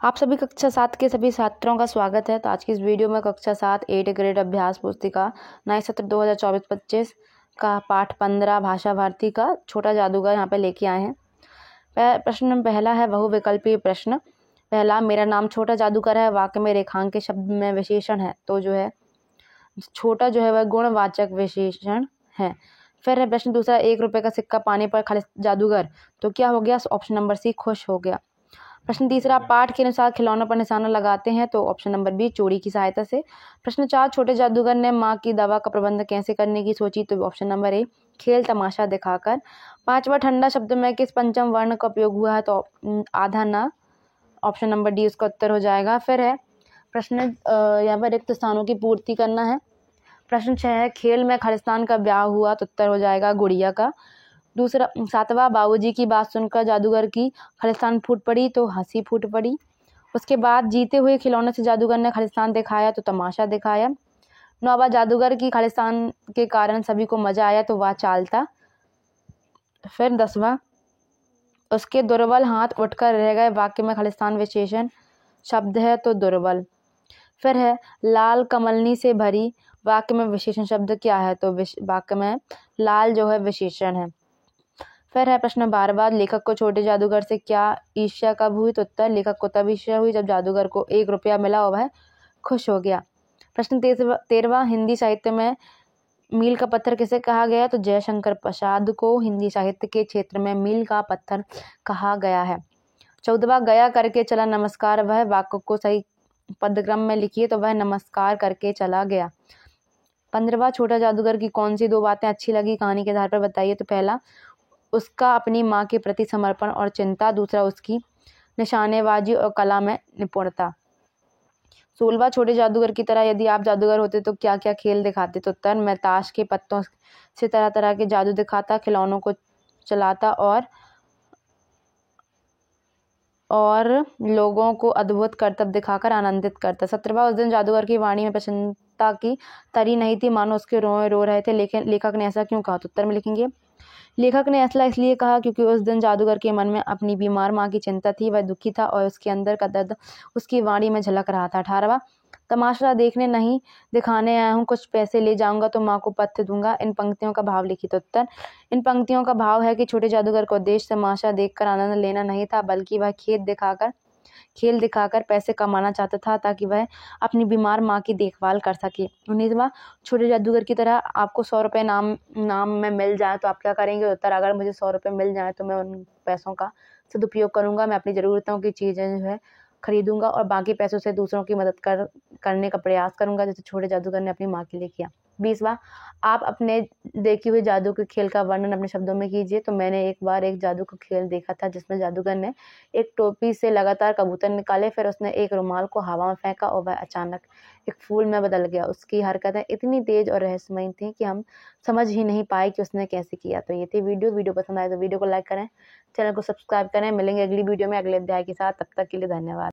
आप सभी कक्षा 7 के सभी छात्रों का स्वागत है। तो आज की इस वीडियो में कक्षा 7 8 ग्रेड अभ्यास पुस्तिका नए सत्र 2024-25 का पाठ 15 भाषा भारती का छोटा जादूगर यहाँ पे लेके आए हैं। प्रश्न पहला है बहुविकल्पीय प्रश्न। पहला, मेरा नाम छोटा जादूगर है, वाक्य में रेखांकित शब्द में विशेषण है। तो जो है छोटा जो है वह गुणवाचक विशेषण है। फिर है प्रश्न दूसरा, 1 रुपये का सिक्का पानी पर खड़े जादूगर। तो क्या हो गया? ऑप्शन नंबर सी खुश हो गया। प्रश्न तीसरा, पाठ के अनुसार खिलौनों पर निशाना लगाते हैं। तो ऑप्शन नंबर बी चोरी की सहायता से। प्रश्न 4, छोटे जादूगर ने माँ की दवा का प्रबंध कैसे करने की सोची। तो ऑप्शन नंबर ए खेल तमाशा दिखाकर। 5वां, ठंडा शब्द में किस पंचम वर्ण का उपयोग हुआ है। तो आधा ना, ऑप्शन नंबर डी उसका उत्तर हो जाएगा। फिर है प्रश्न यहाँ पर रिक्त स्थानों की पूर्ति करना है। प्रश्न 6 है, खेल में खालिस्तान का ब्याह हुआ। तो उत्तर हो जाएगा गुड़िया का। दूसरा 7वां, बाबूजी की बात सुनकर जादूगर की खालिस्तान फूट पड़ी। तो हंसी फूट पड़ी। उसके बाद जीते हुए खिलौने से जादूगर ने खालिस्तान दिखाया। तो तमाशा दिखाया। 9वां, जादूगर की खालिस्तान के कारण सभी को मजा आया। तो वह चालता। फिर 10वां, उसके दुर्बल हाथ उठकर रह गए, वाक्य में खालिस्तान विशेषण शब्द है। तो दुर्बल। फिर है लाल कमलनी से भरी, वाक्य में विशेषण शब्द क्या है। तो वाक्य में लाल जो है विशेषण है। फिर है प्रश्न 12वां, लेखक को छोटे जादूगर से क्या ईर्ष्या कब हुई। तो उत्तर, लेखक को तब ईर्ष्या हुई जब जादूगर को 1 रुपया मिला और वह खुश हो गया। प्रश्न 13वां, हिंदी साहित्य में मील का पत्थर किसे कहा गया। तो जयशंकर प्रसाद को हिंदी साहित्य के क्षेत्र में मील का पत्थर कहा गया है। 14वां, गया करके चला नमस्कार, वह वाक्य को सही पदक्रम में लिखिए। तो वह नमस्कार करके चला गया। 15वां, छोटा जादूगर की कौन सी 2 बातें अच्छी लगी, कहानी के आधार पर बताइए। तो पहला, उसका अपनी माँ के प्रति समर्पण और चिंता। दूसरा, उसकी निशानेबाजी और कला में निपुणता। 16वां, छोटे जादूगर की तरह यदि आप जादूगर होते तो क्या क्या खेल दिखाते। तो उत्तर, मैं ताश के पत्तों से तरह तरह के जादू दिखाता, खिलौनों को चलाता और लोगों को अद्भुत करतब दिखाकर आनंदित करता। 17वां, उस दिन जादूगर की वाणी में प्रसन्नता की तरी नहीं थी, मानो उसके रोए रो रहे थे। लेकिन लेखक ने ऐसा क्यों कहा। तो उत्तर में लिखेंगे, लेखक ने ऐसा इसलिए कहा क्योंकि उस दिन जादूगर के मन में अपनी बीमार माँ की चिंता थी, वह दुखी था और उसके अंदर का दर्द उसकी वाणी में झलक रहा था। 18वां, तमाशा देखने नहीं दिखाने आया हूँ, कुछ पैसे ले जाऊंगा तो माँ को पथ्य दूंगा। इन पंक्तियों का भाव लिखिए। तो उत्तर, इन पंक्तियों का भाव है कि छोटे जादूगर का उद्देश्य तमाशा देखकर आनंद लेना नहीं था, बल्कि वह खेल दिखाकर पैसे कमाना चाहता था ताकि वह अपनी बीमार माँ की देखभाल कर सके। 19वां, छोटे जादूगर की तरह आपको 100 रुपये नाम में मिल जाए तो आप क्या करेंगे। उत्तर, अगर मुझे 100 रुपये मिल जाए तो मैं उन पैसों का सदुपयोग करूंगा। मैं अपनी ज़रूरतों की चीज़ें जो है खरीदूंगा और बाकी पैसों से दूसरों की मदद करने का प्रयास करूंगा, जैसे छोटे जादूगर ने अपनी माँ के लिए किया। 20वां, आप अपने देखे हुए जादू के खेल का वर्णन अपने शब्दों में कीजिए। तो मैंने एक बार एक जादू का खेल देखा था जिसमें जादूगर ने एक टोपी से लगातार कबूतर निकाले, फिर उसने एक रुमाल को हवा में फेंका और वह अचानक एक फूल में बदल गया। उसकी हरकतें इतनी तेज और रहस्यमयी थी कि हम समझ ही नहीं पाए कि उसने कैसे किया। तो ये थी वीडियो पसंद आए तो वीडियो को लाइक करें, चैनल को सब्सक्राइब करें। मिलेंगे अगली वीडियो में अगले अध्याय के साथ। तब तक के लिए धन्यवाद।